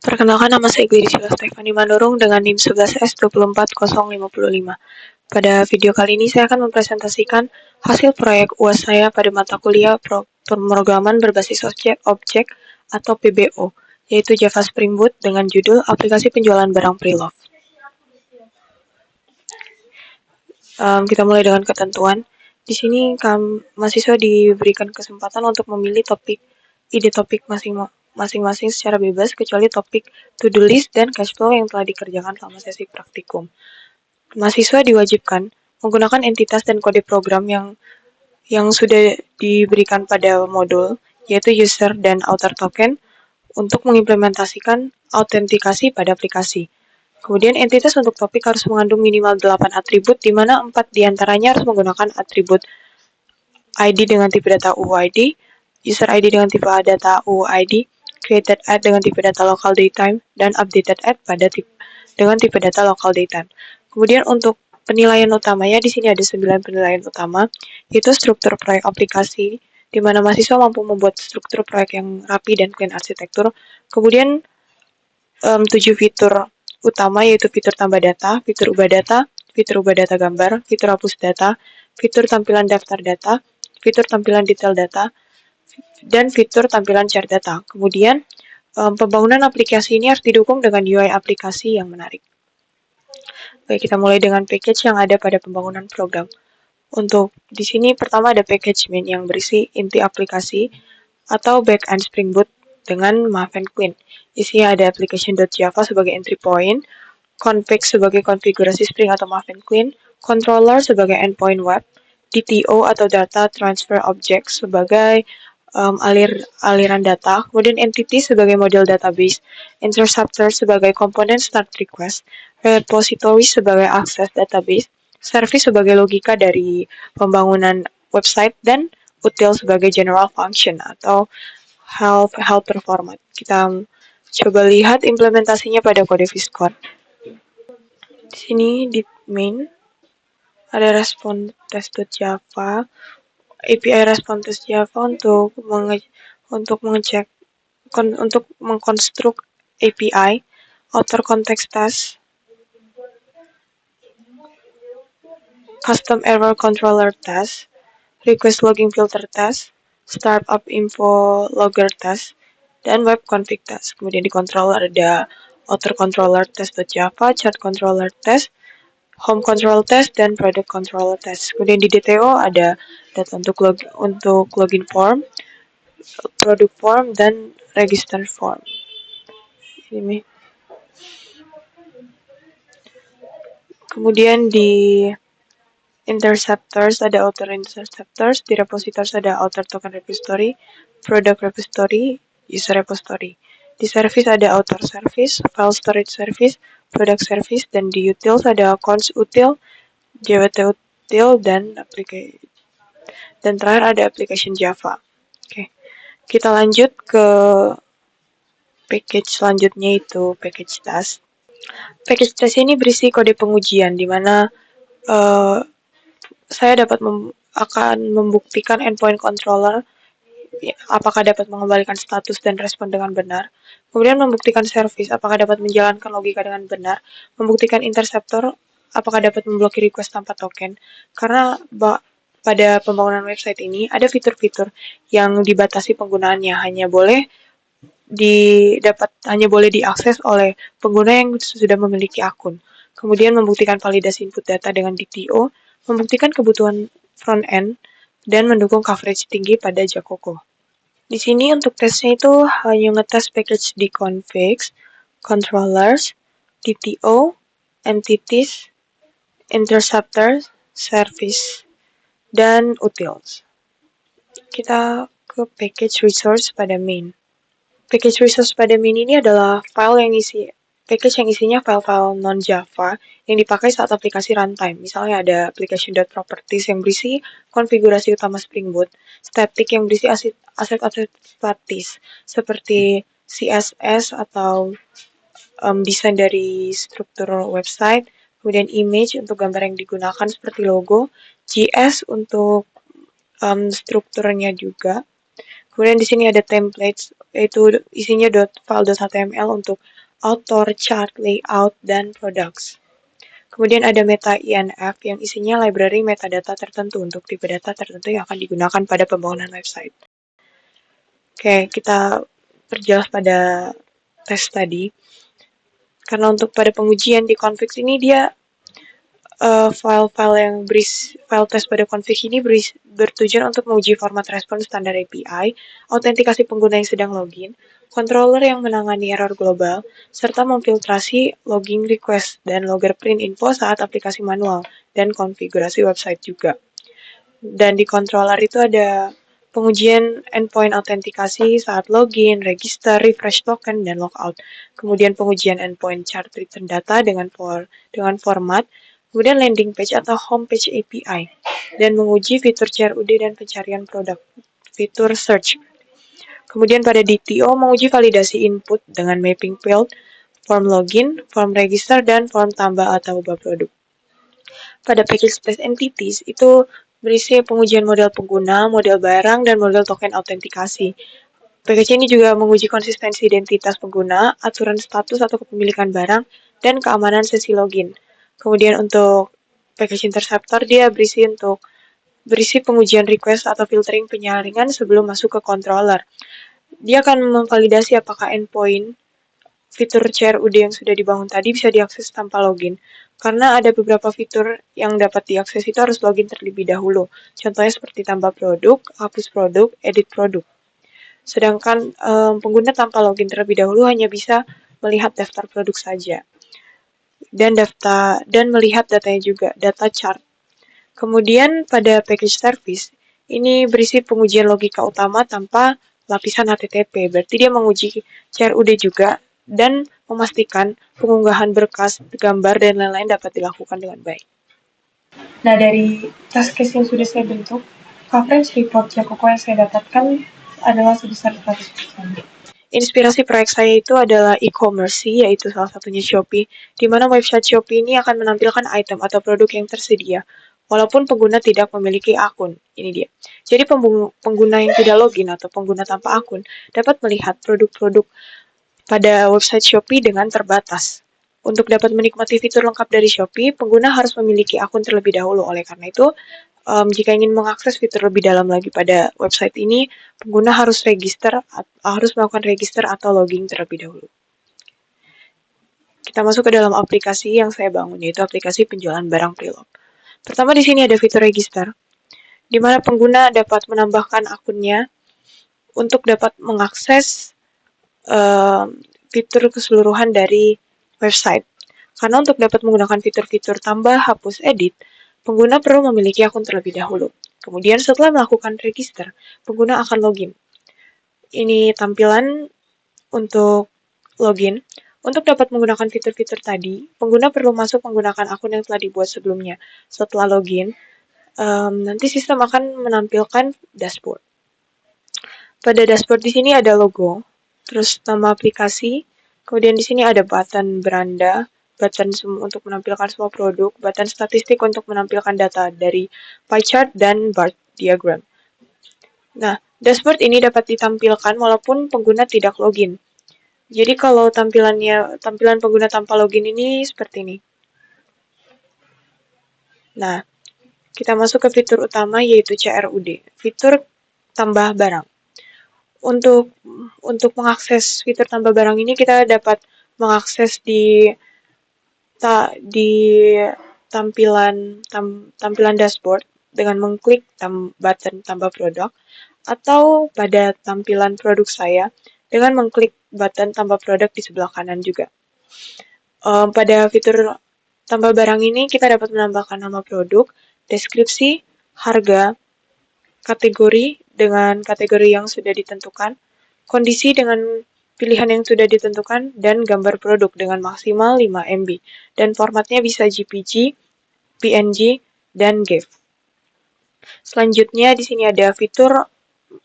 Perkenalkan, nama saya Gladysila Stefani Manurung dengan NIM 11S24055. Pada video kali ini saya akan mempresentasikan hasil proyek UAS saya pada mata kuliah pemrograman berbasis objek atau PBO, yaitu Java Spring Boot dengan judul Aplikasi Penjualan Barang Preloved. Kita mulai dengan ketentuan. Di sini mahasiswa diberikan kesempatan untuk memilih ide topik masing-masing secara bebas, kecuali topik to-do list dan cash flow yang telah dikerjakan selama sesi praktikum. Mahasiswa diwajibkan menggunakan entitas dan kode program yang sudah diberikan pada modul, yaitu user dan author token, untuk mengimplementasikan autentikasi pada aplikasi. Kemudian entitas untuk topik harus mengandung minimal 8 atribut, di mana 4 diantaranya harus menggunakan atribut ID dengan tipe data UID, user ID dengan tipe data UID, created at dengan tipe data local datetime, dan updated at dengan tipe data local datetime. Kemudian untuk penilaian utamanya, di sini ada 9 penilaian utama, yaitu struktur proyek aplikasi, di mana mahasiswa mampu membuat struktur proyek yang rapi dan clean arsitektur. Kemudian 7 fitur utama, yaitu fitur tambah data, fitur ubah data gambar, fitur hapus data, fitur tampilan daftar data, fitur tampilan detail data, dan fitur tampilan chart data. Kemudian pembangunan aplikasi ini harus didukung dengan UI aplikasi yang menarik. Baik, kita mulai dengan package yang ada pada pembangunan program. Untuk di sini pertama ada package main yang berisi inti aplikasi atau backend Spring Boot dengan Maven Queen. Isinya ada application.java sebagai entry point, config sebagai konfigurasi Spring atau Maven Queen, controller sebagai endpoint web, DTO atau data transfer object sebagai aliran data, kemudian entity sebagai model database, interceptor sebagai komponen start request, repository sebagai akses database, service sebagai logika dari pembangunan website, dan util sebagai general function atau helper format. Kita coba lihat implementasinya pada kode VS Code. Di sini di main ada response test.java, API response test Java untuk mengkonstruk API, author context test, custom error controller test, request logging filter test, startup info logger test, dan web config test. Kemudian di controller ada author controller test.java, chart controller test, home control test, dan product controller test. Kemudian di DTO ada data untuk login form, product form, dan register form. Ini. Kemudian di interceptors ada author interceptors, di repositories ada author token repository, product repository, user repository. Di service ada author service, file storage service, product service, dan di utils ada cons util, jwt util, dan terakhir ada application Java. Oke. Kita lanjut ke package selanjutnya, itu package test. Package test ini berisi kode pengujian, di mana saya akan membuktikan endpoint controller apakah dapat mengembalikan status dan respon dengan benar. Kemudian membuktikan service apakah dapat menjalankan logika dengan benar. Membuktikan interceptor apakah dapat memblokir request tanpa token. Karena pada pembangunan website ini ada fitur-fitur yang dibatasi penggunaannya, hanya boleh diakses oleh pengguna yang sudah memiliki akun. Kemudian membuktikan validasi input data dengan DTO, membuktikan kebutuhan front end, dan mendukung coverage tinggi pada Jacoco. Di sini untuk tesnya itu hanya ngetes package di configs, controllers, DTO, entities, interceptors, service, dan utils. Kita ke package resource pada main. Package resource pada main ini adalah package yang isinya file-file non-Java yang dipakai saat aplikasi runtime. Misalnya ada application.properties yang berisi konfigurasi utama Spring Boot, static yang berisi aset-aset statis seperti CSS atau desain dari struktur website, kemudian image untuk gambar yang digunakan seperti logo, JS untuk strukturnya juga. Kemudian di sini ada templates yaitu isinya .file.html untuk author, chart, layout, dan products. Kemudian ada meta INF yang isinya library metadata tertentu untuk tipe data tertentu yang akan digunakan pada pembangunan website. Oke, kita perjelas pada tes tadi. Karena untuk pada pengujian di config ini dia file test pada config ini bertujuan untuk menguji format respon standar API, autentikasi pengguna yang sedang login, controller yang menangani error global, serta memfiltrasi logging request dan logger print info saat aplikasi manual dan konfigurasi website juga. Dan di controller itu ada pengujian endpoint autentikasi saat login, register, refresh token, dan logout. Kemudian pengujian endpoint chart return data dengan format, kemudian landing page atau home page API, dan menguji fitur CRUD dan pencarian produk, fitur search. Kemudian pada DTO menguji validasi input dengan mapping field, form login, form register, dan form tambah atau ubah produk. Pada package test entities itu berisi pengujian model pengguna, model barang, dan model token autentikasi. Package ini juga menguji konsistensi identitas pengguna, aturan status atau kepemilikan barang, dan keamanan sesi login. Kemudian untuk package interceptor dia berisi pengujian request atau filtering penyaringan sebelum masuk ke controller. Dia akan memvalidasi apakah endpoint fitur CRUD yang sudah dibangun tadi bisa diakses tanpa login. Karena ada beberapa fitur yang dapat diakses itu harus login terlebih dahulu. Contohnya seperti tambah produk, hapus produk, edit produk. Sedangkan pengguna tanpa login terlebih dahulu hanya bisa melihat daftar produk saja. Dan melihat datanya juga, data chart. Kemudian pada package service, ini berisi pengujian logika utama tanpa lapisan HTTP. Berarti dia menguji CRUD juga dan memastikan pengunggahan berkas, gambar, dan lain-lain dapat dilakukan dengan baik. Nah, dari task case yang sudah saya bentuk, coverage report Jakoko yang saya dapatkan adalah sebesar 100%. Inspirasi proyek saya itu adalah e-commerce, yaitu salah satunya Shopee, di mana website Shopee ini akan menampilkan item atau produk yang tersedia, walaupun pengguna tidak memiliki akun. Ini dia. Jadi pengguna yang tidak login atau pengguna tanpa akun dapat melihat produk-produk pada website Shopee dengan terbatas. Untuk dapat menikmati fitur lengkap dari Shopee, pengguna harus memiliki akun terlebih dahulu. Oleh karena itu, jika ingin mengakses fitur lebih dalam lagi pada website ini, pengguna harus melakukan register atau login terlebih dahulu. Kita masuk ke dalam aplikasi yang saya bangun, yaitu aplikasi penjualan barang pre-log. Pertama di sini ada fitur register, di mana pengguna dapat menambahkan akunnya untuk dapat mengakses fitur keseluruhan dari website. Karena untuk dapat menggunakan fitur-fitur tambah, hapus, edit, pengguna perlu memiliki akun terlebih dahulu. Kemudian setelah melakukan register, pengguna akan login. Ini tampilan untuk login. Untuk dapat menggunakan fitur-fitur tadi, pengguna perlu masuk menggunakan akun yang telah dibuat sebelumnya. Setelah login, nanti sistem akan menampilkan dashboard. Pada dashboard di sini ada logo, terus nama aplikasi, kemudian di sini ada button beranda, button untuk menampilkan semua produk, button statistik untuk menampilkan data dari pie chart dan bar diagram. Nah, dashboard ini dapat ditampilkan walaupun pengguna tidak login. Jadi kalau tampilan pengguna tanpa login ini seperti ini. Nah, kita masuk ke fitur utama yaitu CRUD, fitur tambah barang. Untuk mengakses fitur tambah barang ini kita dapat mengakses di tampilan dashboard dengan mengklik button tambah produk, atau pada tampilan produk saya dengan mengklik button tambah produk di sebelah kanan juga. Pada fitur tambah barang ini kita dapat menambahkan nama produk, deskripsi, harga, kategori dengan kategori yang sudah ditentukan, kondisi dengan pilihan yang sudah ditentukan, dan gambar produk dengan maksimal 5 MB. Dan formatnya bisa JPG, PNG, dan GIF. Selanjutnya di sini ada fitur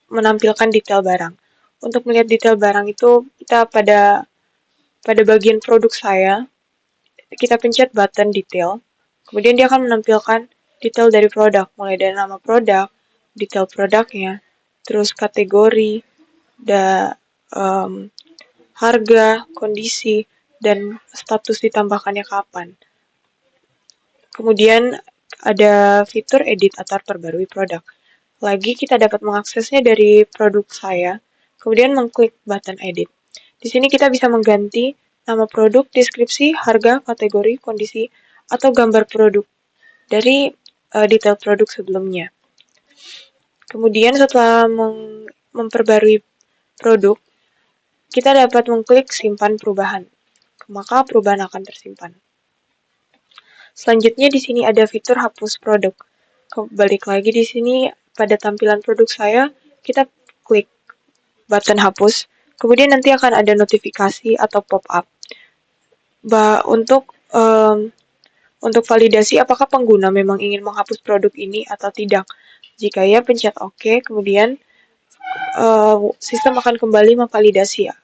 menampilkan detail barang. Untuk melihat detail barang itu kita pada bagian produk saya, kita pencet button detail, kemudian dia akan menampilkan detail dari produk, mulai dari nama produk, detail produknya, terus kategori, harga, kondisi, dan status ditambahkannya kapan. Kemudian ada fitur edit atau perbarui produk. Lagi kita dapat mengaksesnya dari produk saya, kemudian mengklik button edit. Di sini kita bisa mengganti nama produk, deskripsi, harga, kategori, kondisi, atau gambar produk dari detail produk sebelumnya. Kemudian setelah memperbarui produk, kita dapat mengklik simpan perubahan, maka perubahan akan tersimpan. Selanjutnya di sini ada fitur hapus produk. Balik lagi di sini pada tampilan produk saya, kita klik button hapus, kemudian nanti akan ada notifikasi atau pop-up. Untuk validasi apakah pengguna memang ingin menghapus produk ini atau tidak. Jika ya, pencet OK, kemudian sistem akan kembali memvalidasi ya,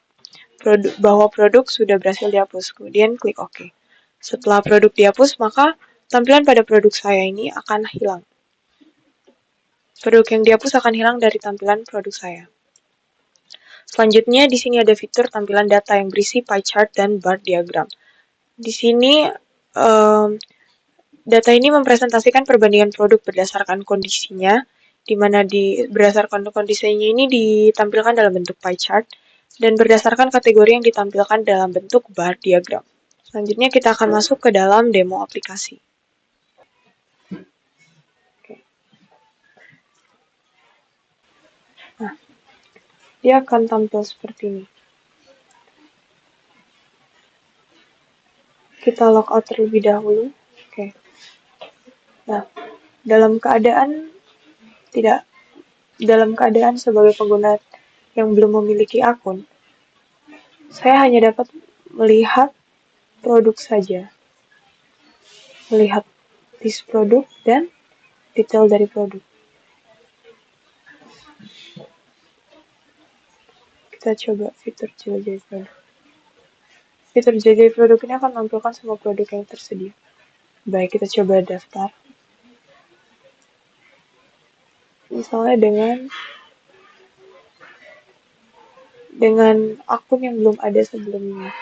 bahwa produk sudah berhasil dihapus. Kemudian klik OK. Setelah produk dihapus, maka tampilan pada produk saya ini akan hilang. Produk yang dihapus akan hilang dari tampilan produk saya. Selanjutnya di sini ada fitur tampilan data yang berisi pie chart dan bar diagram. Di sini data ini mempresentasikan perbandingan produk berdasarkan kondisinya, di mana berdasarkan kondisinya ini ditampilkan dalam bentuk pie chart, dan berdasarkan kategori yang ditampilkan dalam bentuk bar diagram. Selanjutnya kita akan masuk ke dalam demo aplikasi. Nah, dia akan tampil seperti ini. Kita logout terlebih dahulu. Oke. Nah, dalam keadaan sebagai pengguna yang belum memiliki akun, saya hanya dapat melihat produk saja. Melihat list produk dan detail dari produk. Kita coba fitur jelajah produk. Fitur jelajah produk ini akan menampilkan semua produk yang tersedia. Baik, kita coba daftar. Misalnya dengan akun yang belum ada sebelumnya.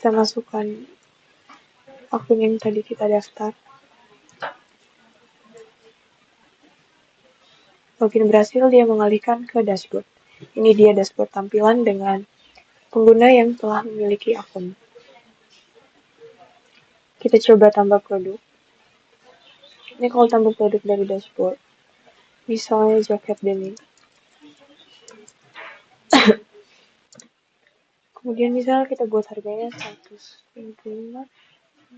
Kita masukkan akun yang tadi kita daftar. Login berhasil, dia mengalihkan ke dashboard. Ini dia dashboard tampilan dengan pengguna yang telah memiliki akun. Kita coba tambah produk. Ini kalau tambah produk dari dashboard, misalnya jaket denim. Kemudian misalnya kita buat harganya 125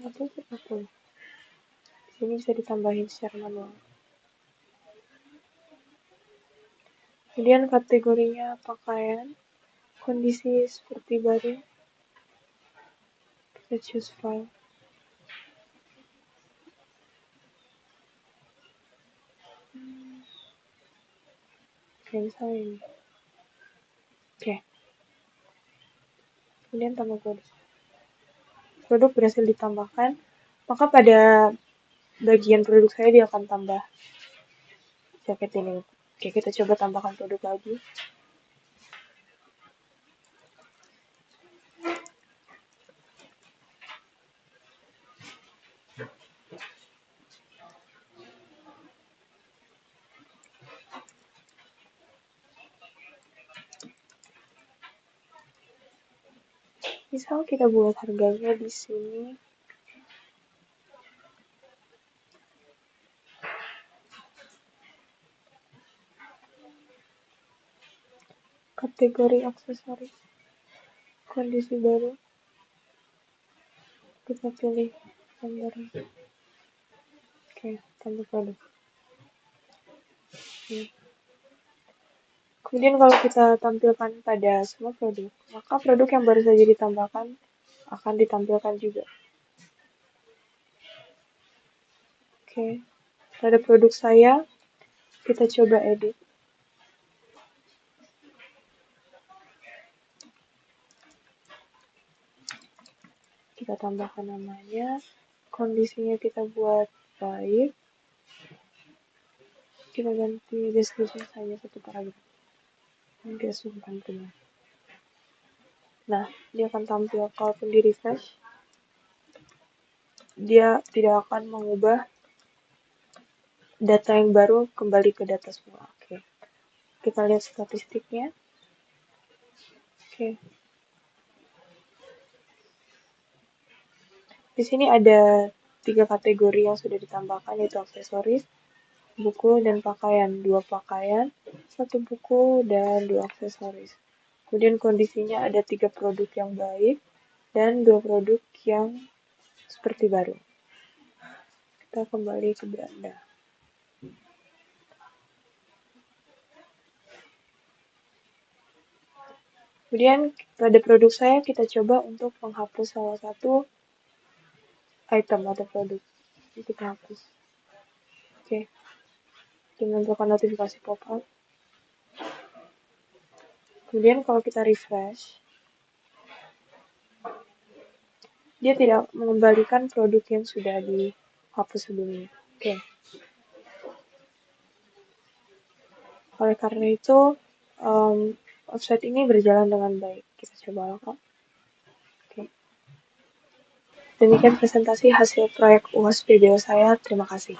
atau 40. Di sini bisa ditambahin secara manual. Kemudian kategorinya pakaian, kondisi seperti baru. Kita choose file. Oke, misalnya ini. Oke. Kemudian tambah produk. Produk berhasil ditambahkan, maka pada bagian produk saya dia akan tambah jaket ini. Oke, kita coba tambahkan produk lagi. Misal kita buat harganya di sini kategori aksesoris, kondisi baru. Kita pilih gambar. Oke, tambah produk. Kemudian kalau kita tampilkan pada semua produk, maka produk yang baru saja ditambahkan akan ditampilkan juga. Oke, pada produk saya, kita coba edit. kita tambahkan namanya, kondisinya kita buat baik, kita ganti description saja satu paragraf, nanti asumkan prima. Nah, dia akan tampil, kalaupun di refresh, dia tidak akan mengubah data yang baru kembali ke data semula. Oke. Kita lihat statistiknya. Oke. Di sini ada 3 kategori yang sudah ditambahkan, yaitu aksesoris, buku, dan pakaian. 2 pakaian, 1 buku, dan 2 aksesoris. Kemudian kondisinya ada 3 produk yang baik dan 2 produk yang seperti baru. Kita kembali ke beranda. Kemudian pada produk saya kita coba untuk menghapus salah satu item atau produk. Jadi kita hapus. Oke. Dengan melakukan notifikasi pop-up. Kemudian kalau kita refresh, dia tidak mengembalikan produk yang sudah dihapus sebelumnya. Oke. Oleh karena itu, website ini berjalan dengan baik. Kita coba lengkap. Oke. Demikian presentasi hasil proyek UAS PBO saya. Terima kasih.